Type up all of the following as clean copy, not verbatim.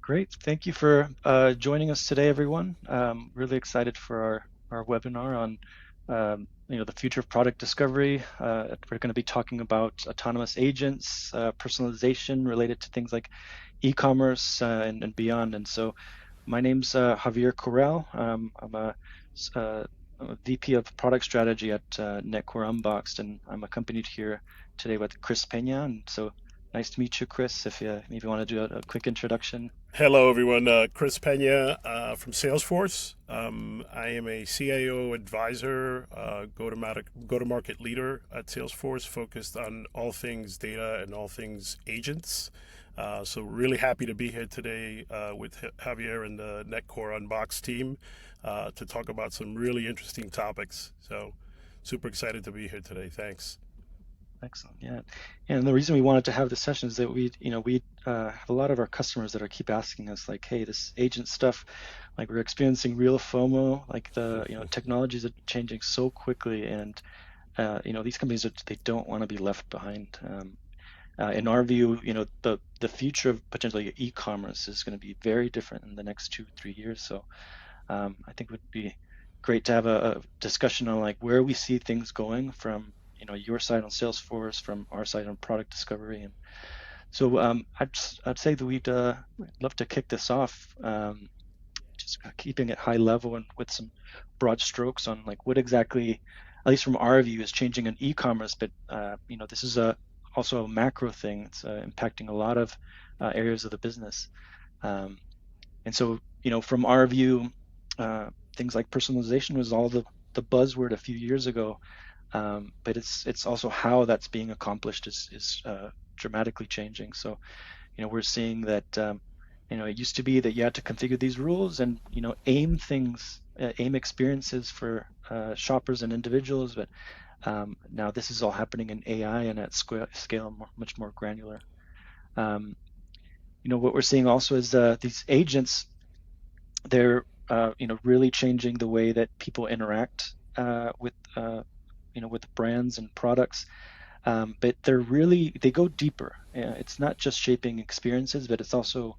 Great. Thank you for joining us today, everyone. Really excited for our webinar on the future of product discovery. We're going to be talking about autonomous agents, personalization related to things like e-commerce and beyond. And so my name's Javier Corral. Uh, I'm a VP of Product Strategy at Netcore Unboxed, and I'm accompanied here today with Chris Pena. And so nice to meet you, Chris. If you maybe want to do a quick introduction. Hello, everyone. Chris Pena from Salesforce. I am a CIO advisor, go-to-market leader at Salesforce, focused on all things data and all things agents. So really happy to be here today with Javier and the Netcore Unboxed team to talk about some really interesting topics. So super excited to be here today. Thanks. Excellent. Yeah. And the reason we wanted to have this session is that we have a lot of our customers that are keep asking us like, hey, this agent stuff, like we're experiencing real FOMO, like technologies are changing so quickly, and these companies they don't want to be left behind. In our view, the future of potentially e-commerce is going to be very different in the next 2, 3 years. So I think it would be great to have a discussion on like where we see things going from your side on Salesforce, from our side on product discovery. And so I'd say that we'd love to kick this off, just keeping it high level and with some broad strokes on like what exactly, at least from our view, is changing in e-commerce. But this is also a macro thing. It's impacting a lot of areas of the business. And so from our view, things like personalization was all the buzzword a few years ago, but it's also how that's being accomplished is dramatically changing. So we're seeing that it used to be that you had to configure these rules and aim things, aim experiences for shoppers and individuals, but now this is all happening in AI and at scale much more granular. What we're seeing also is these agents, they're really changing the way that people interact with brands and products. But they go deeper. It's not just shaping experiences, but it's also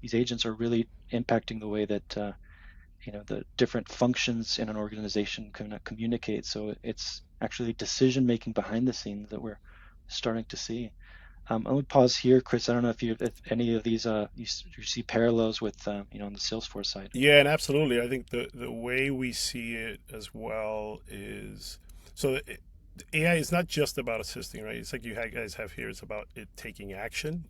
these agents are really impacting the way that the different functions in an organization can communicate. So it's actually decision making behind the scenes that we're starting to see. I'm gonna pause here, Chris. I don't know if any of these you see parallels with on the Salesforce side. Yeah, and absolutely. I think the way we see it as well is so AI is not just about assisting, right? It's like guys have here. It's about it taking action,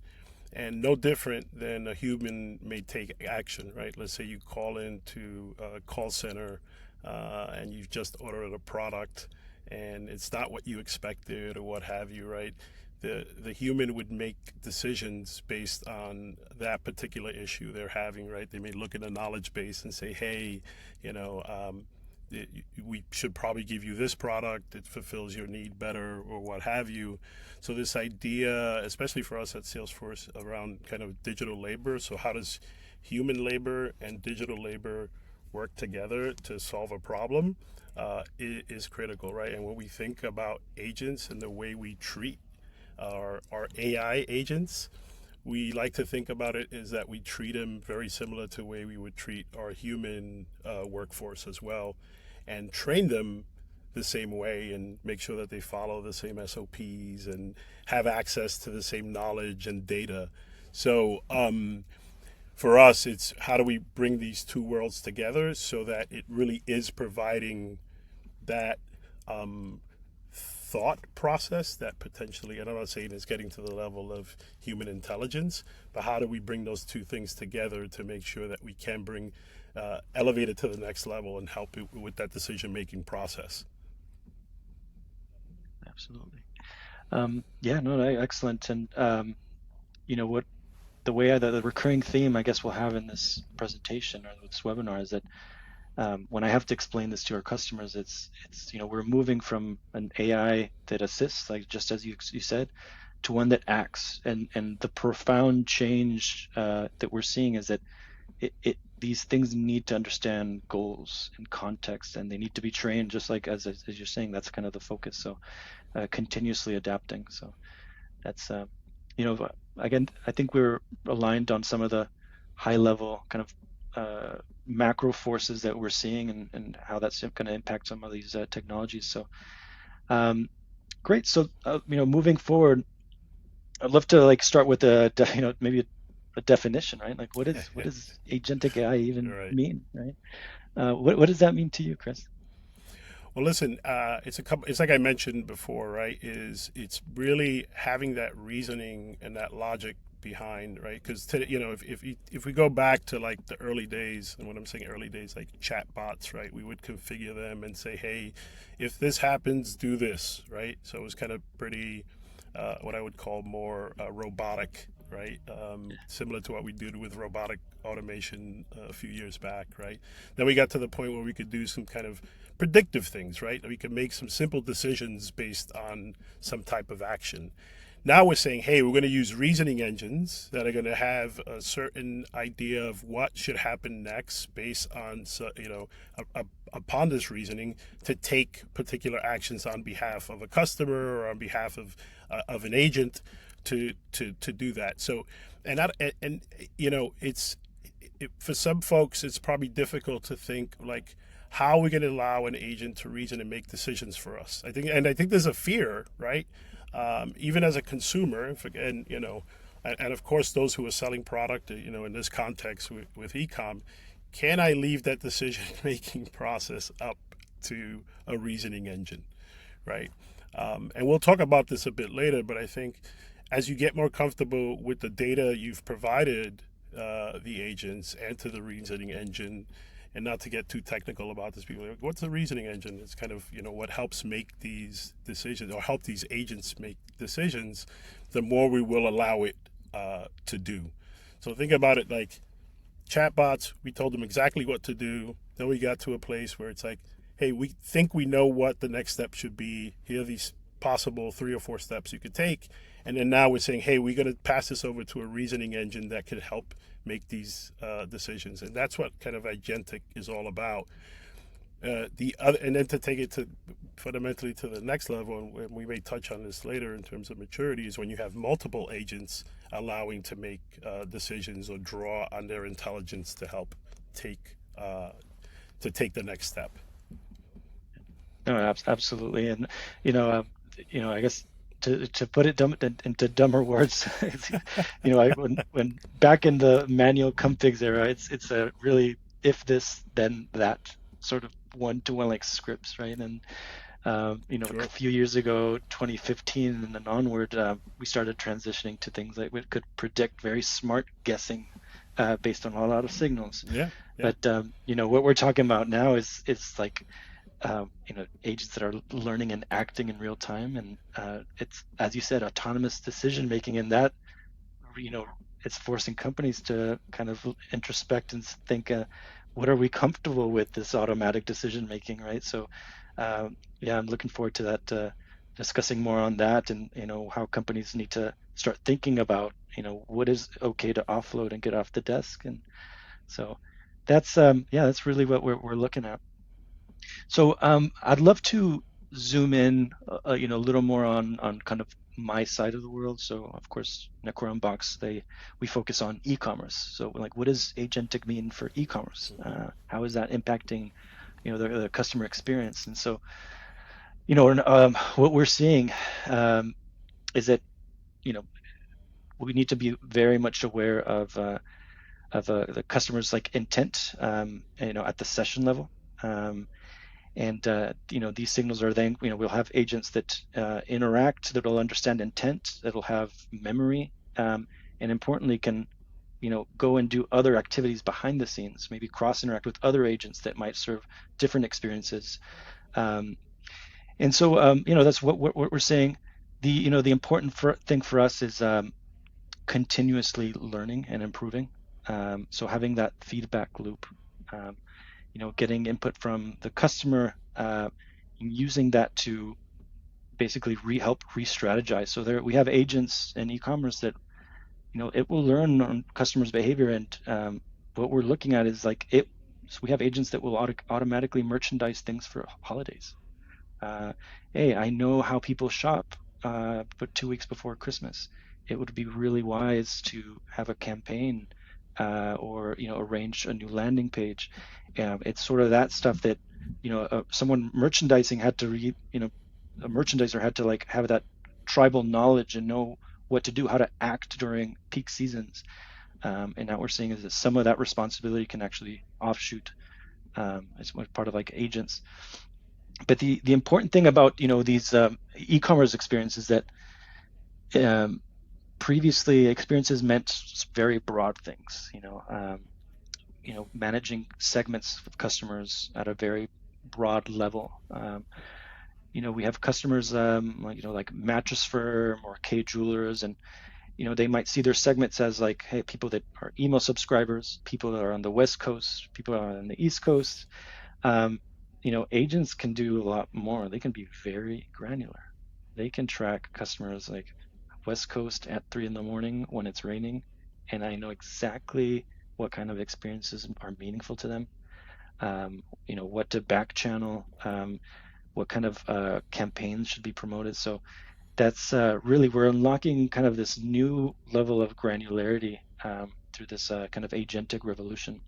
and no different than a human may take action, right? Let's say you call into a call center and you've just ordered a product, and it's not what you expected or what have you, right? The human would make decisions based on that particular issue they're having, right? They may look at a knowledge base and say, hey, you know, we should probably give you this product. It fulfills your need better, or what have you. So this idea, especially for us at Salesforce, around kind of digital labor. So how does human labor and digital labor work together to solve a problem is critical, right? And when we think about agents and the way we treat our AI agents, we like to think about it is that we treat them very similar to the way we would treat our human workforce as well, and train them the same way and make sure that they follow the same SOPs and have access to the same knowledge and data. So for us, it's how do we bring these two worlds together so that it really is providing that thought process that potentially, and I'm not saying it's getting to the level of human intelligence, but how do we bring those two things together to make sure that we can bring elevate it to the next level and help it with that decision making process? Absolutely. Yeah, no, excellent. And what the way the recurring theme I guess we'll have in this presentation or this webinar is that when I have to explain this to our customers, it's we're moving from an AI that assists, like just as you said, to one that acts. And the profound change that we're seeing is that these things need to understand goals and context, and they need to be trained, just like as you're saying. That's kind of the focus. So continuously adapting. So that's again, I think we're aligned on some of the high level kind of macro forces that we're seeing, and how that's going to impact some of these technologies. So um, great. So moving forward, I'd love to like start with maybe a definition, right? Like what does agentic AI even Right. mean, right? What does that mean to you, Chris? Well, listen, it's a couple. It's like I mentioned before, right? Is it's really having that reasoning and that logic behind, right? Because if we go back to like the early days, and when I'm saying early days, like chat bots, right? We would configure them and say, hey, if this happens, do this, right? So it was kind of pretty, what I would call more robotic, right? Similar to what we did with robotic automation a few years back, right? Then we got to the point where we could do some kind of predictive things, right? We can make some simple decisions based on some type of action. Now we're saying, hey, we're going to use reasoning engines that are going to have a certain idea of what should happen next based on, upon this reasoning to take particular actions on behalf of a customer or on behalf of an agent to do that. So, and that, and it's for some folks, it's probably difficult to think like, how are we going to allow an agent to reason and make decisions for us? I think there's a fear, right? Even as a consumer, and of course those who are selling product, in this context with e-com, can I leave that decision making process up to a reasoning engine, right? And we'll talk about this a bit later, but I think as you get more comfortable with the data you've provided the agents and to the reasoning engine, and not to get too technical about this, people are like, what's the reasoning engine? It's kind of what helps make these decisions or help these agents make decisions. The more we will allow it to do. So think about it like chatbots. We told them exactly what to do. Then we got to a place where it's like, hey, we think we know what the next step should be. Here are these possible 3 or 4 steps you could take. And then now we're saying, hey, we're going to pass this over to a reasoning engine that could help make these decisions. And that's what kind of agentic is all about. And then to take it to fundamentally to the next level, and we may touch on this later in terms of maturity, is when you have multiple agents allowing to make decisions or draw on their intelligence to help take take the next step. No, absolutely. And you know, uh, I guess to put it into dumber words, when back in the manual configs era, it's a really if this then that sort of one-to-one like scripts, right? And a Sure. few years ago, 2015 and then onward, we started transitioning to things like we could predict very smart guessing based on a lot of signals. Yeah. Yeah. But what we're talking about now is like agents that are learning and acting in real time, and it's, as you said, autonomous decision making, and that you know it's forcing companies to kind of introspect and think, what are we comfortable with this automatic decision making, right? So yeah, I'm looking forward to that, discussing more on that, and how companies need to start thinking about what is okay to offload and get off the desk. And so that's yeah, that's really what we're looking at. So I'd love to zoom in, a little more on kind of my side of the world. So of course, Netcore Unbox, we focus on e-commerce. So like, what does agentic mean for e-commerce? Hmm. How is that impacting, the customer experience? And so, what we're seeing is that, you know, we need to be very much aware of the customer's like intent, at the session level. And these signals are then, we'll have agents that interact, that will understand intent, that'll have memory, and importantly can go and do other activities behind the scenes, maybe cross interact with other agents that might serve different experiences. And so that's what we're saying. The important thing for us is continuously learning and improving. So having that feedback loop, um, getting input from the customer, using that to basically help re-strategize. So there we have agents in e-commerce that it will learn on customers' behavior, and what we're looking at is like it. So we have agents that will automatically merchandise things for holidays. Uh, hey, I know how people shop, but 2 weeks before Christmas, it would be really wise to have a campaign or arrange a new landing page. It's sort of that stuff that someone merchandising had to read. A merchandiser had to like have that tribal knowledge and know what to do, how to act during peak seasons. And now we're seeing is that some of that responsibility can actually offshoot as part of like agents. But the important thing about these e-commerce experiences is that um, previously experiences meant very broad things. Managing segments of customers at a very broad level. We have customers like Mattress Firm or K Jewelers, and they might see their segments as like, hey, people that are email subscribers, people that are on the West Coast, people that are on the East Coast. Um, Agents can do a lot more. They can be very granular. They can track customers like West Coast at 3 in the morning when it's raining, and I know exactly what kind of experiences are meaningful to them. What to back channel, what kind of campaigns should be promoted. So that's really we're unlocking kind of this new level of granularity through this kind of agentic revolution.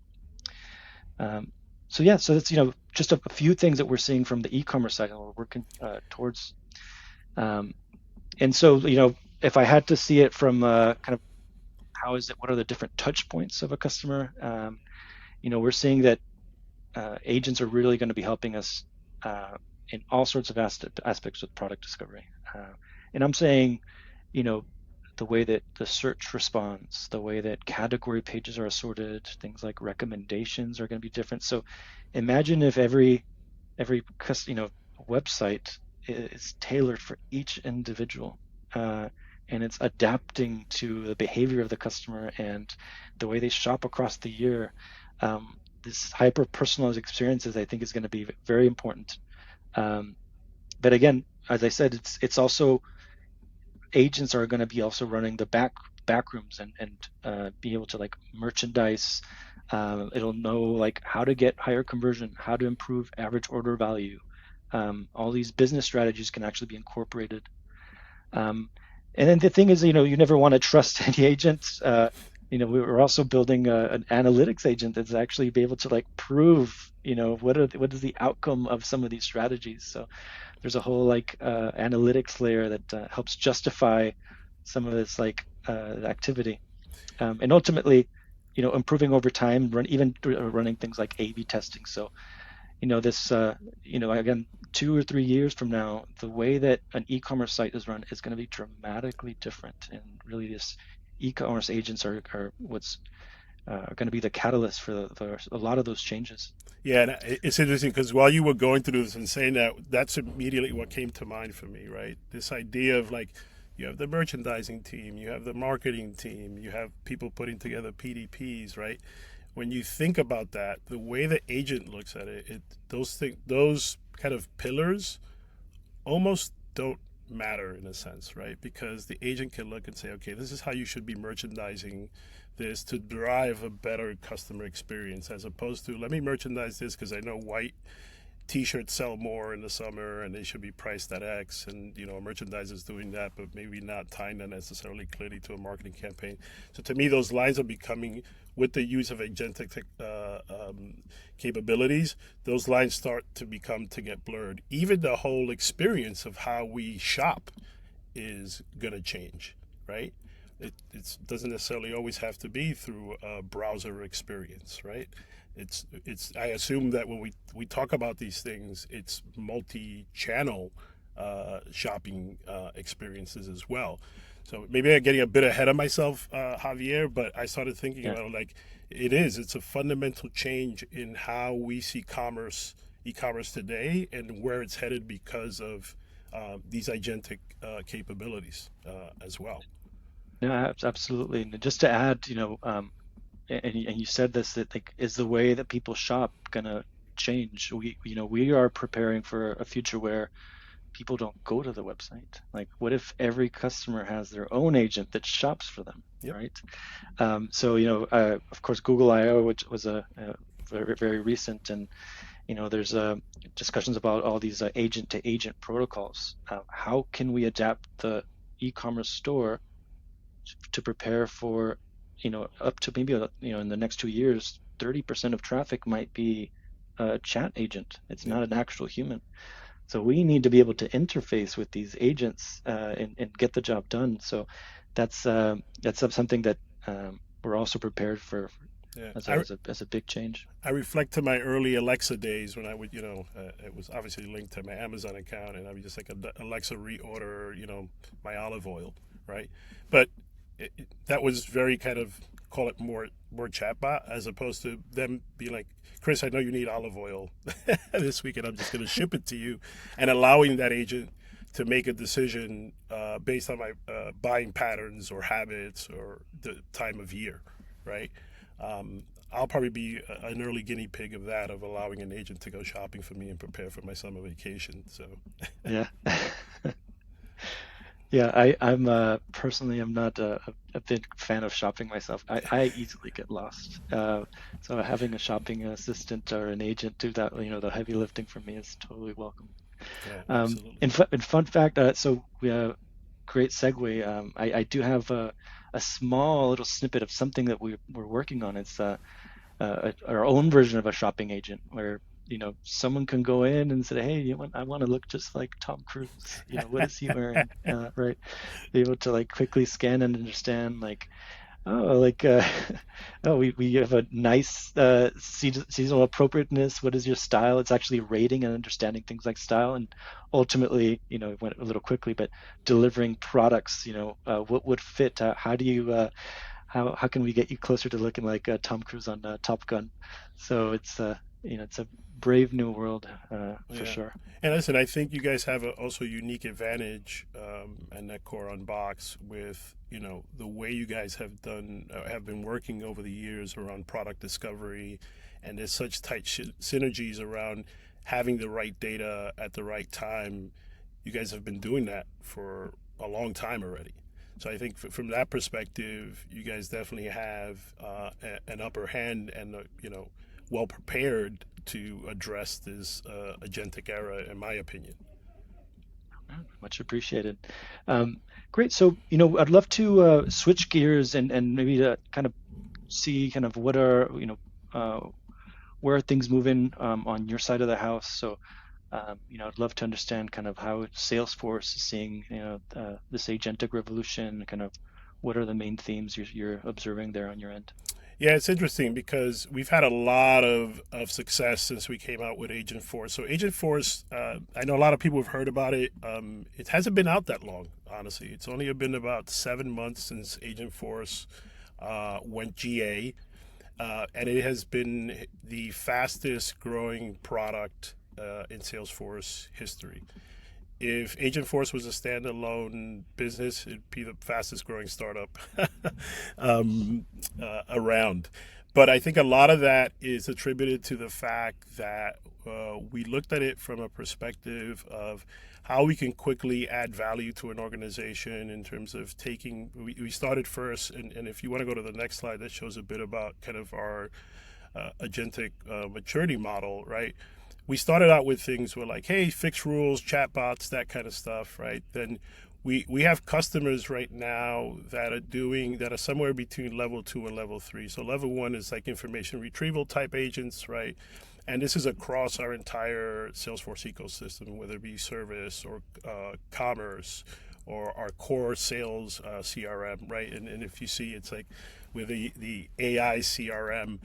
Um, so yeah, so that's just a few things that we're seeing from the e-commerce side and we're working towards. Um, and so if I had to see it from kind of how is it, what are the different touch points of a customer? We're seeing that agents are really going to be helping us uh, in all sorts of aspects with product discovery. And I'm saying, you know, the way that the search responds, the way that category pages are assorted, things like recommendations are going to be different. So imagine if every website is tailored for each individual, uh, and it's adapting to the behavior of the customer and the way they shop across the year. This hyper personalized experiences, I think, is going to be very important. Um, but again, as I said, it's also agents are going to be also running the back rooms and be able to like merchandise. It'll know like how to get higher conversion, how to improve average order value. All these business strategies can actually be incorporated. Um, and then the thing is, you never want to trust any agent. We were also building an analytics agent that's actually be able to like prove, what is the outcome of some of these strategies. So there's a whole like analytics layer that helps justify some of this like activity, and ultimately, improving over time, even running things like A/B testing. So this again, 2 or 3 years from now, the way that an e-commerce site is run is going to be dramatically different, and really this e-commerce agents are what's going to be the catalyst for a lot of those changes. Yeah, and it's interesting because while you were going through this and saying that, that's immediately what came to mind for me, right? This idea of like, you have the merchandising team, you have the marketing team, you have people putting together PDPs, right? When you think about that, the way the agent looks at it, those kind of pillars almost don't matter in a sense, right? Because the agent can look and say, okay, this is how you should be merchandising this to drive a better customer experience, as opposed to let me merchandise this because I know white t-shirts sell more in the summer and they should be priced at X, and merchandisers doing that but maybe not tying that necessarily clearly to a marketing campaign. So to me, those lines are becoming, with the use of agentic capabilities, those lines start to get blurred. Even the whole experience of how we shop is going to change, right? It doesn't necessarily always have to be through a browser experience, right? It's I assume that when we talk about these things, it's multi-channel shopping experiences as well. So maybe I'm getting a bit ahead of myself, Javier, but I started thinking Yeah. about it like it's a fundamental change in how we see e-commerce today, and where it's headed because of these agentic capabilities as well. No, absolutely. And just to add, and you said this, that like, is the way that people shop gonna change? We are preparing for a future where people don't go to the website. Like, what if every customer has their own agent that shops for them, Yep. right? So, of course, Google I/O, which was a very, very recent, and there's discussions about all these agent-to-agent protocols. How can we adapt the e-commerce store to prepare for up to maybe in the next 2 years, 30% of traffic might be a chat agent. It's Yeah. not an actual human. So we need to be able to interface with these agents and get the job done. So that's something that we're also prepared for Yeah. as a big change. I reflect to my early Alexa days when I would, it was obviously linked to my Amazon account, and I would just like Alexa reorder, my olive oil, right? But that was very kind of call it more chatbot as opposed to them being like, Chris, I know you need olive oil this week, and I'm just going to ship it to you, and allowing that agent to make a decision based on my buying patterns or habits or the time of year, right? I'll probably be an early guinea pig of that, of allowing an agent to go shopping for me and prepare for my summer vacation. So, Yeah. Yeah, I'm personally I'm not a big fan of shopping myself. I easily get lost. So having a shopping assistant or an agent do that, the heavy lifting for me is totally welcome. yeah, absolutely. In fun fact, so we great segue. I do have a small little snippet of something that we're working on. It's our own version of a shopping agent where someone can go in and say, hey, I want to look just like Tom Cruise. What is he wearing? Right. Be able to like quickly scan and understand like, oh, like oh, we have a nice seasonal appropriateness. What is your style? It's actually rating and understanding things like style, and ultimately, it went a little quickly, but delivering products. What would fit? How do you how can we get you closer to looking like Tom Cruise on Top Gun? So it's a brave new world for Yeah. sure. And listen, I think you guys have a also unique advantage at Netcore Unbox with the way you guys have been working over the years around product discovery, and there's such tight synergies around having the right data at the right time. You guys have been doing that for a long time already. So I think from that perspective, you guys definitely have an upper hand, and well prepared to address this agentic era, in my opinion. Much appreciated. Um, Great. So, I'd love to switch gears and maybe to kind of see kind of what are, where are things moving on your side of the house. So, I'd love to understand kind of how Salesforce is seeing, this agentic revolution, kind of what are the main themes you're observing there on your end? Yeah, it's interesting because we've had a lot of success since we came out with Agent Force. So Agent Force, I know a lot of people have heard about it. It hasn't been out that long, honestly. It's only been about 7 months since Agent Force went GA, and it has been the fastest growing product in Salesforce history. If Agentforce was a standalone business, it'd be the fastest growing startup around. But I think a lot of that is attributed to the fact that we looked at it from a perspective of how we can quickly add value to an organization in terms of we started first, and if you want to go to the next slide, that shows a bit about kind of our agentic maturity model, right? We started out with things where like, hey, fix rules, chatbots, that kind of stuff, right? Then we have customers right now that are somewhere between level 2 and level 3. So level 1 is like information retrieval type agents, right? And this is across our entire Salesforce ecosystem, whether it be service or commerce or our core sales CRM, right? And if you see, it's like with the AI CRM.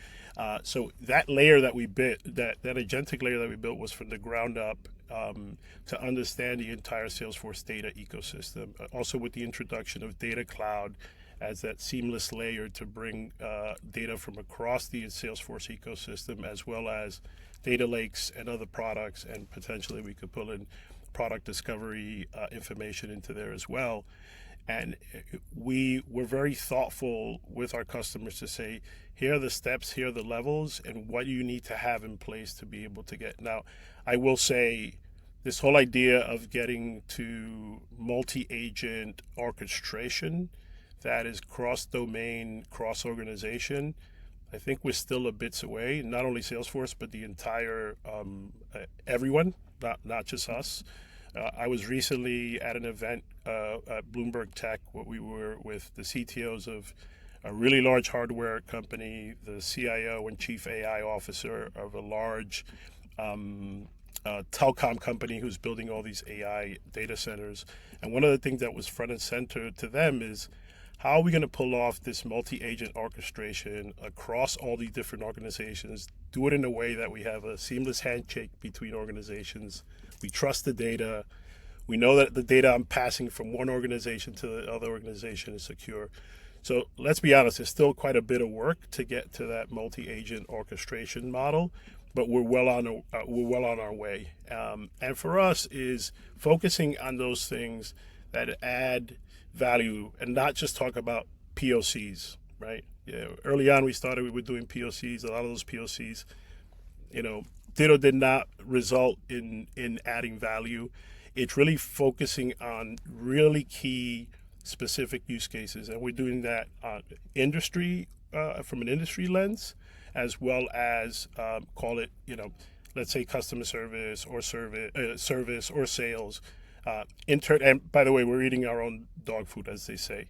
So that layer that we built, that agentic layer that we built, was from the ground up to understand the entire Salesforce data ecosystem. Also, with the introduction of Data Cloud as that seamless layer to bring data from across the Salesforce ecosystem, as well as data lakes and other products, and potentially we could pull in product discovery information into there as well. And we were very thoughtful with our customers to say, here are the steps, here are the levels, and what you need to have in place to be able to get. Now, I will say this whole idea of getting to multi-agent orchestration that is cross-domain, cross-organization, I think we're still a bits away. Not only Salesforce, but the entire everyone, not just us. I was recently at an event at Bloomberg Tech where we were with the CTOs of a really large hardware company, the CIO and chief AI officer of a large um, telecom company who's building all these AI data centers. And one of the things that was front and center to them is how are we going to pull off this multi-agent orchestration across all these different organizations, do it in a way that we have a seamless handshake between organizations, we trust the data, we know that the data I'm passing from one organization to the other organization is secure. So let's be honest, there's still quite a bit of work to get to that multi-agent orchestration model, but we're well on our way. And for us, is focusing on those things that add value and not just talk about POCs, right? Yeah, early on we were doing POCs. A lot of those POCs, you know, did or did not result in adding value. It's really focusing on really key specific use cases, and we're doing that industry from an industry lens, as well as call it, let's say customer service or sales. And by the way, we're eating our own dog food, as they say.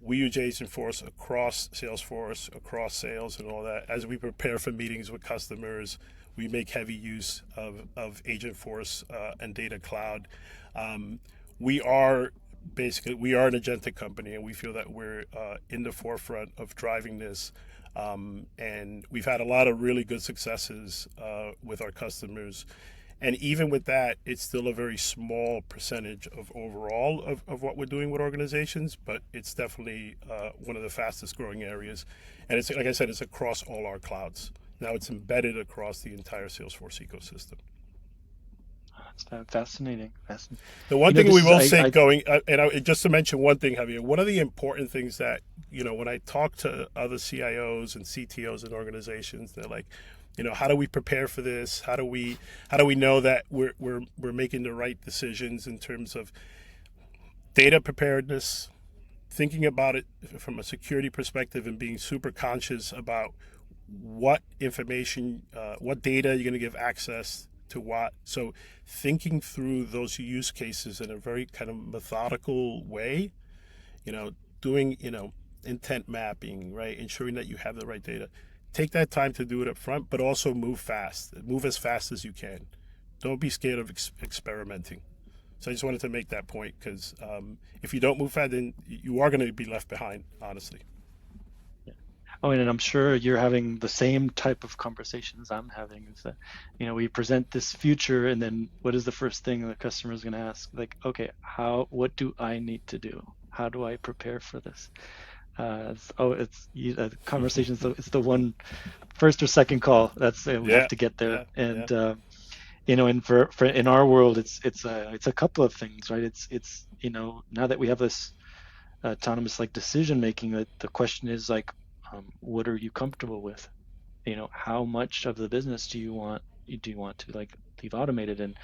We use Agentforce across Salesforce, across sales, and all that. As we prepare for meetings with customers, we make heavy use of Agentforce and Data Cloud. We are we are an agentic company, and we feel that we're in the forefront of driving this. And we've had a lot of really good successes with our customers. And even with that, it's still a very small percentage of overall of what we're doing with organizations, but it's definitely one of the fastest growing areas. And it's, like I said, it's across all our clouds. Now it's embedded across the entire Salesforce ecosystem. It's fascinating. Fascinating. The one thing This we is will say going, just to mention one thing, Javier, one of the important things that, when I talk to other CIOs and CTOs in organizations, they're like, how do we prepare for this? How do we know that we're making the right decisions in terms of data preparedness, thinking about it from a security perspective, and being super conscious about what information, what data you're going to give access to what. So thinking through those use cases in a very kind of methodical way, you know, doing, intent mapping, right? Ensuring that you have the right data. Take that time to do it up front, but also move fast. Move as fast as you can. Don't be scared of experimenting. So I just wanted to make that point because if you don't move fast, then you are going to be left behind, honestly. Oh, and I'm sure you're having the same type of conversations I'm having. Is that, we present this future, and then what is the first thing the customer is going to ask? Like, okay, what do I need to do? How do I prepare for this? Conversations. It's the one first or second call. That's we have Yeah, to get there, yeah, yeah. and and for in our world, it's a couple of things, right? It's now that we have this autonomous like decision making, that the question is like, what are you comfortable with? How much of the business do you want to like leave automated? And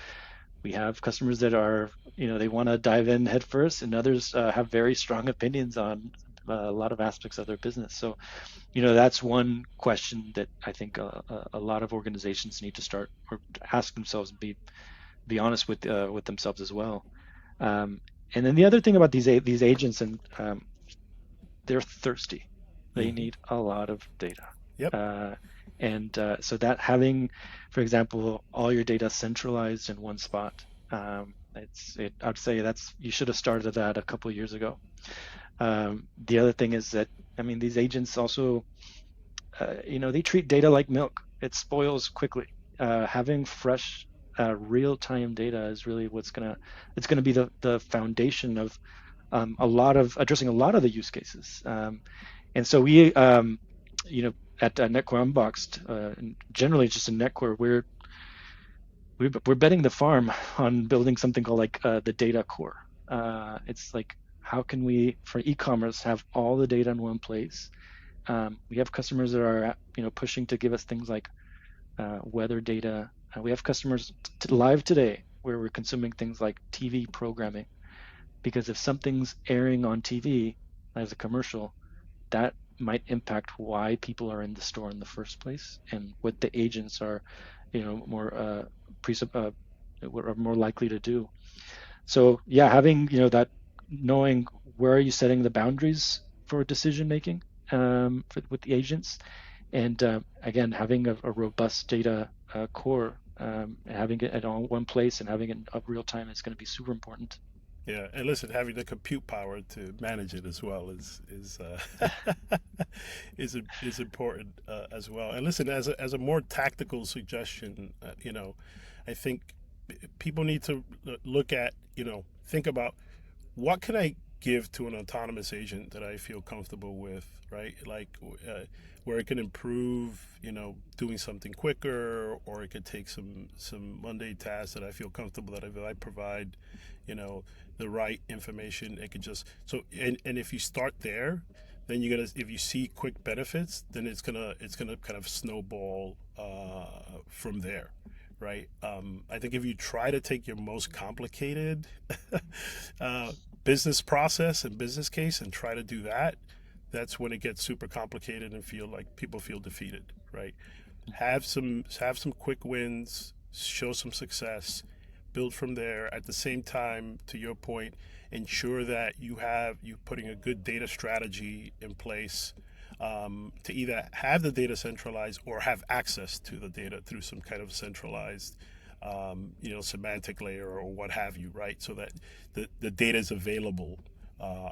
we have customers that are, they want to dive in head first, and others have very strong opinions on a lot of aspects of their business. So, that's one question that I think a lot of organizations need to start or ask themselves, and be honest with themselves as well. Um, and then the other thing about these agents, and they're thirsty. They Hmm. need a lot of data. Yep. Uh, and so that having, for example, all your data centralized in one spot, I'd say you should have started that a couple of years ago. The other thing is that, I mean, these agents also, they treat data like milk. It spoils quickly. Having fresh, real-time data is really it's gonna be the foundation of addressing a lot of the use cases. And so we, at Netcore Unboxed, and generally just in Netcore, we're betting the farm on building something called like the data core. It's like, how can we, for e-commerce, have all the data in one place? We have customers that are, pushing to give us things like weather data. We have customers live today where we're consuming things like TV programming, because if something's airing on TV as a commercial, that might impact why people are in the store in the first place, and what the agents are, more what are more likely to do. So yeah, having, that, knowing where are you setting the boundaries, for decision making with the agents. And again, having a robust data core, having it at all one place and having it up real time is going to be super important. Yeah, and listen, having the compute power to manage it as well Yeah. is important as well. And listen, as a more tactical suggestion, I think people need to look at, think about what can I give to an autonomous agent that I feel comfortable with, right? Like where it can improve, doing something quicker, or it could take some mundane tasks that I feel comfortable that if I provide, you know, the right information, it could just and if you start there, then you're gonna if you see quick benefits, then it's gonna kind of snowball from there, right? I think if you try to take your most complicated uh, business process and business case and try to do that, that's when it gets super complicated and feel like people feel defeated, right? Have some quick wins, show some success, build from there. At the same time, to your point, ensure that you putting a good data strategy in place to either have the data centralized or have access to the data through some kind of centralized semantic layer or what have you, right? So that the data is available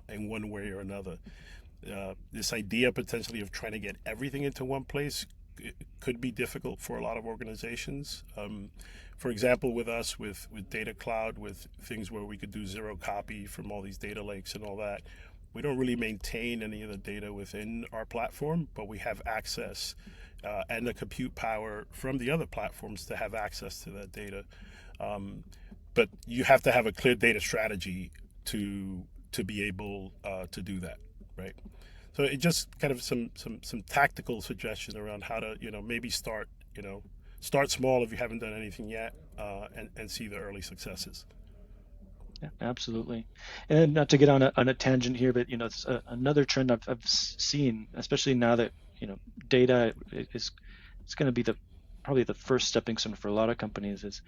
in one way or another. This idea potentially of trying to get everything into one place could be difficult for a lot of organizations. For example, with us, with Data Cloud, with things where we could do zero copy from all these data lakes and all that, we don't really maintain any of the data within our platform, but we have access and the compute power from the other platforms to have access to that data. Um, but you have to have a clear data strategy to be able to do that, right? So it just kind of some tactical suggestion around how to maybe start small if you haven't done anything yet, and see the early successes. Yeah, absolutely. And not to get on a tangent here, but it's another trend I've seen, especially now that data is it's going to be the probably the first stepping stone for a lot of companies. Is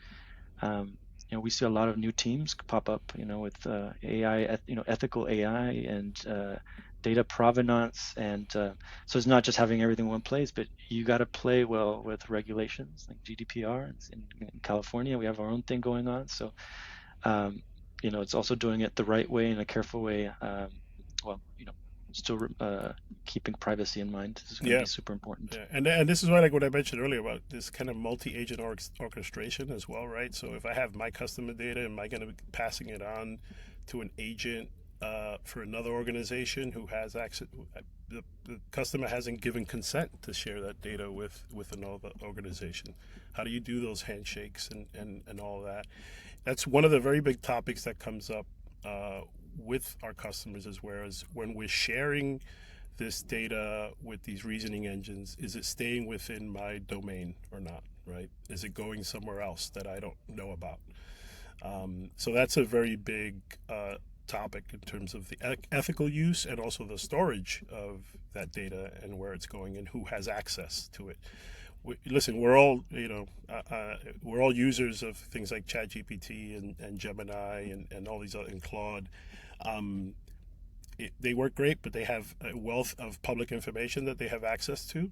we see a lot of new teams pop up, with AI, ethical AI and data provenance, and so it's not just having everything in one place, but you got to play well with regulations like GDPR. In California, we have our own thing going on, so um, it's also doing it the right way in a careful way. Well, still keeping privacy in mind. This is going to be Yeah. super important. Yeah, and this is why, like what I mentioned earlier about this kind of multi-agent orchestration as well, right? So if I have my customer data, am I going to be passing it on to an agent for another organization who has access? The customer hasn't given consent to share that data with another organization. How do you do those handshakes and all of that? That's one of the very big topics that comes up uh, with our customers, as well as when we're sharing this data with these reasoning engines, is it staying within my domain or not, right? Is it going somewhere else that I don't know about? So that's a very big topic in terms of the ethical use and also the storage of that data and where it's going and who has access to it. Listen, we're all users of things like ChatGPT and Gemini and all these other and Claude. Um, they work great, but they have a wealth of public information that they have access to,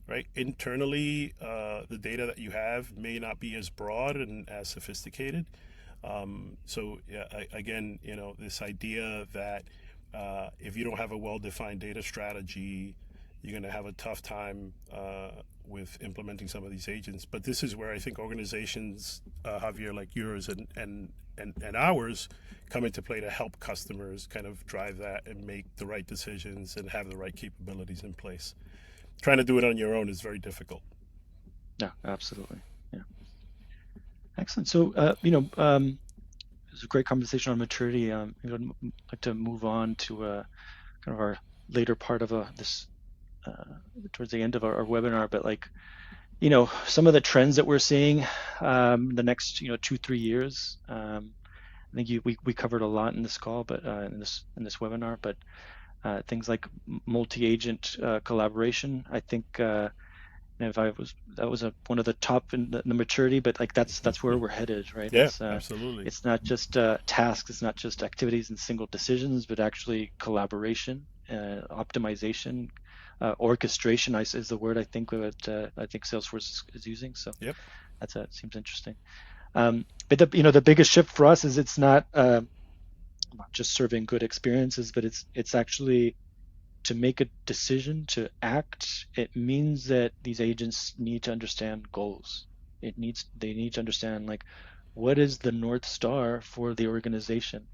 right? Internally, the data that you have may not be as broad and as sophisticated. So yeah, again, this idea that if you don't have a well-defined data strategy, you're going to have a tough time with implementing some of these agents. But this is where I think organizations, Javier, like yours and ours, come into play to help customers kind of drive that and make the right decisions and have the right capabilities in place. Trying to do it on your own is very difficult. Yeah, absolutely. Yeah, excellent. So, it was a great conversation on maturity. I'd like to move on to kind of our later part of this towards the end of our webinar. But like, some of the trends that we're seeing the next 2-3 years. I think we covered a lot in this call, but in this webinar. But things like multi-agent collaboration. I think if I was that was one of the top in the maturity, but like that's where we're headed, right? Yeah, It's absolutely. it's not just tasks, it's not just activities and single decisions, but actually collaboration. optimization, orchestration is the word I think that I think Salesforce is using. So Yep. that's seems interesting. But the biggest shift for us is it's not just serving good experiences, but it's actually to make a decision to act. It means that these agents need to understand goals. They need to understand like what is the North Star for the organization,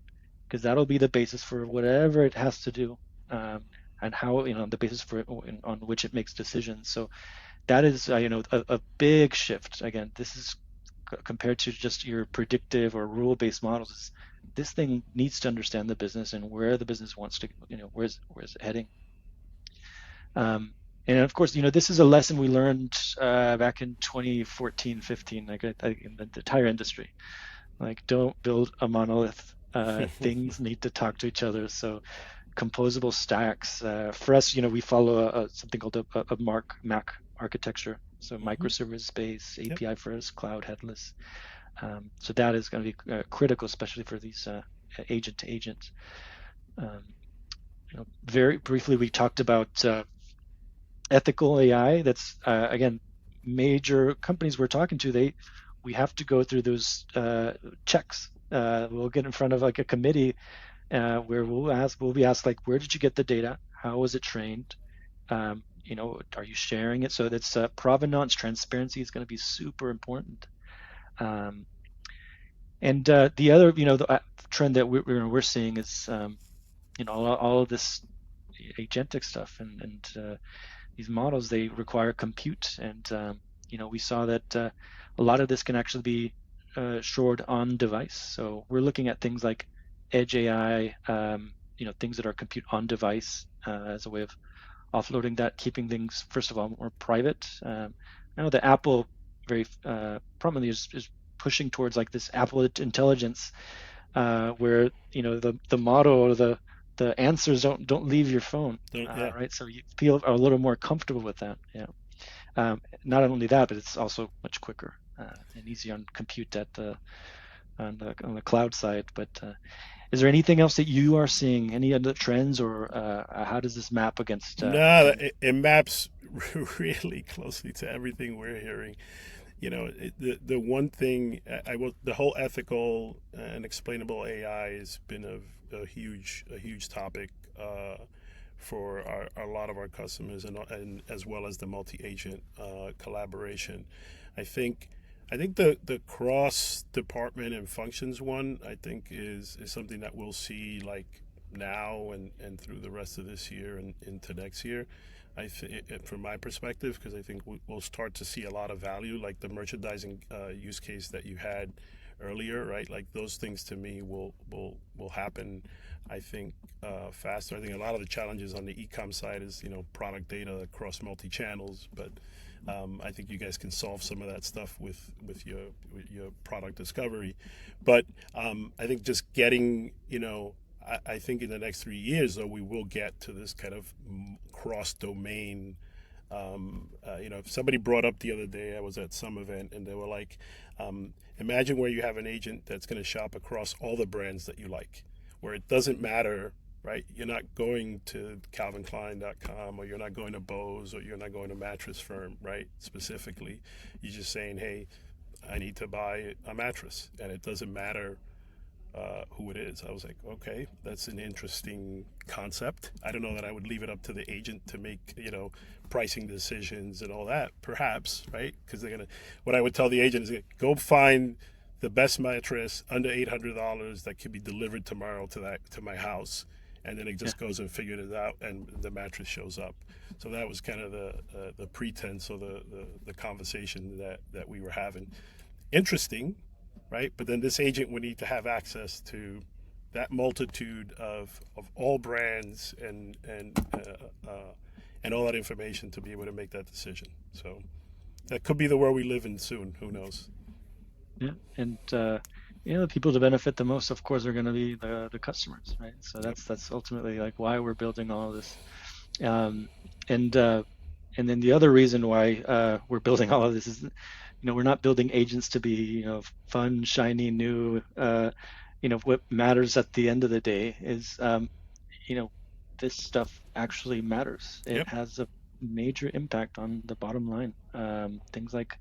because that'll be the basis for whatever it has to do, and how the basis for it on which it makes decisions. So that is a big shift. Again, this is compared to just your predictive or rule-based models. This thing needs to understand the business and where the business wants to, where's it heading. And of course, this is a lesson we learned back in 2014, 15, like in the entire industry. Like, don't build a monolith. Things need to talk to each other. So composable stacks. For us, we follow something called a Mac architecture. So Hmm. microservice based, Yep. API first, cloud headless. So that is going to be critical, especially for these agent to agent. Um, very briefly, we talked about ethical AI. That's again, major companies we're talking to. We have to go through those checks. We'll get in front of like a committee where we'll be asked like, where did you get the data? How was it trained? Are you sharing it? So that's provenance, transparency is going to be super important. Um, and the other, trend that we're seeing is, all of this agentic stuff and these models, they require compute, and we saw that a lot of this can actually be stored on device. So we're looking at things like edge AI, things that are compute on device as a way of offloading that, keeping things first of all more private. I know that Apple very prominently is pushing towards like this Apple intelligence, where the model or the answers don't leave your phone, Yeah. right? So you feel a little more comfortable with that. Yeah. Not only that, but it's also much quicker and easier on compute at the cloud side. But is there anything else that you are seeing? Any other trends, or how does this map against No, again? it maps really closely to everything we're hearing. The one thing I will the whole ethical and explainable AI has been a huge topic for a lot of our customers, and as well as the multi-agent collaboration. I think I think the cross department and functions one, I think, is something that we'll see like now and through the rest of this year and into next year. From my perspective, because I think we'll start to see a lot of value, like the merchandising use case that you had earlier, right? Like those things to me will happen. I think faster. I think a lot of the challenges on the e-com side is product data across multi channels, but I think you guys can solve some of that stuff with your product discovery. But I think just getting I think in the next 3 years, though, we will get to this kind of cross domain. Somebody brought up the other day, I was at some event, and they were like, imagine where you have an agent that's going to shop across all the brands that you like, where it doesn't matter, right? You're not going to calvinklein.com, or you're not going to Bose, or you're not going to Mattress Firm, right? Specifically, you're just saying, hey, I need to buy a mattress, and it doesn't matter who it is. I was like, okay, that's an interesting concept. I don't know that I would leave it up to the agent to make, pricing decisions and all that, perhaps, right? Because what I would tell the agent is go find the best mattress under $800 that can be delivered tomorrow to my house. And then it Yeah. just goes and figured it out, and the mattress shows up. So that was kind of the pretense, or the conversation that we were having. Interesting, right? But then this agent would need to have access to that multitude of all brands and all that information to be able to make that decision. So that could be the world we live in soon. Who knows? Yeah. And the people to benefit the most, of course, are going to be the customers, right? So Yep. that's ultimately like why we're building all of this. Um, and uh, and then the other reason why we're building all of this is, we're not building agents to be, fun, shiny, new. What matters at the end of the day is, you know, this stuff actually matters. It Yep. has a major impact on the bottom line. Things like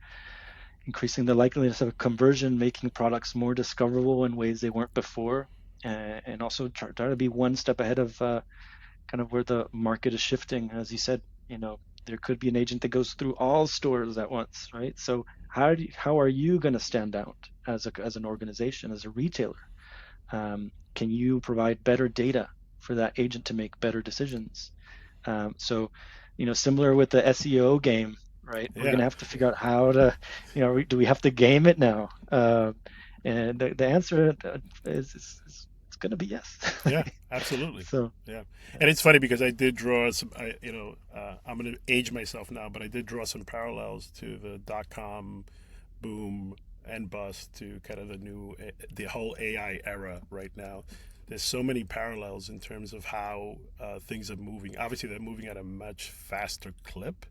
increasing the likeliness of conversion, making products more discoverable in ways they weren't before, and also try to be one step ahead of kind of where the market is shifting. As you said, there could be an agent that goes through all stores at once, right? So how are you going to stand out as an organization, as a retailer? Can you provide better data for that agent to make better decisions? So, similar with the SEO game, right? We're Yeah. gonna have to figure out how to, do we have to game it now? And the answer is it's gonna be yes. Yeah, absolutely. So, Yeah, yeah, and it's funny because I did draw some. I'm going to age myself now, but I did draw some parallels to the .com boom and bust to kind of the whole AI era right now. There's so many parallels in terms of how things are moving. Obviously, they're moving at a much faster clip,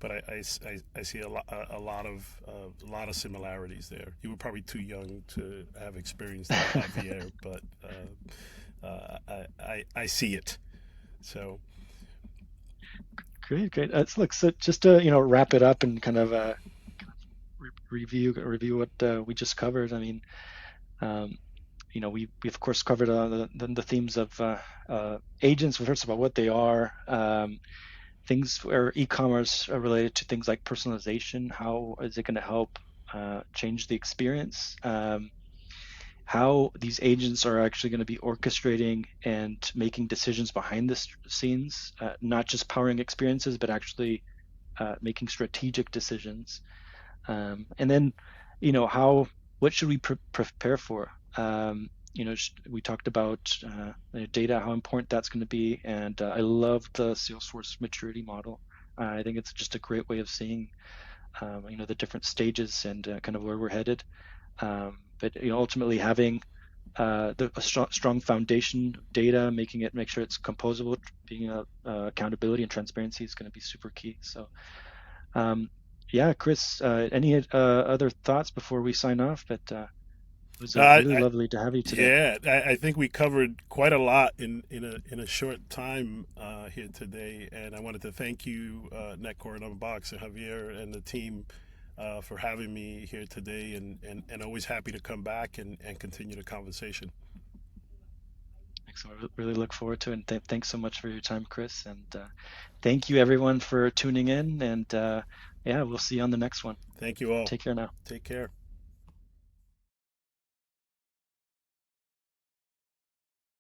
but I see a lot of similarities there. You were probably too young to have experienced that, Javier, but I see it. So great, great. Look, so just to wrap it up and kind of review what we just covered. I mean, um, we of course covered the themes of agents. First of all, what they are. Things where e-commerce are related to things like personalization. How is it going to help change the experience? How these agents are actually going to be orchestrating and making decisions behind the scenes, not just powering experiences, but actually making strategic decisions. And then, how what should we prepare for? We talked about data, how important that's going to be, and I love the Salesforce maturity model. I think it's just a great way of seeing, the different stages and kind of where we're headed. But ultimately having a strong foundation of data, make sure it's composable, being accountability and transparency is going to be super key. So um, yeah, Chris, any other thoughts before we sign off? But it was really I, lovely to have you today. yeah, I think we covered quite a lot in a short time here today, and I wanted to thank you, Netcore and Unbox and Javier and the team. For having me here today, and always happy to come back and continue the conversation. So I really look forward to it. And thanks so much for your time, Chris. And thank you, everyone, for tuning in. And yeah, we'll see you on the next one. Thank you all. Take care now. Take care.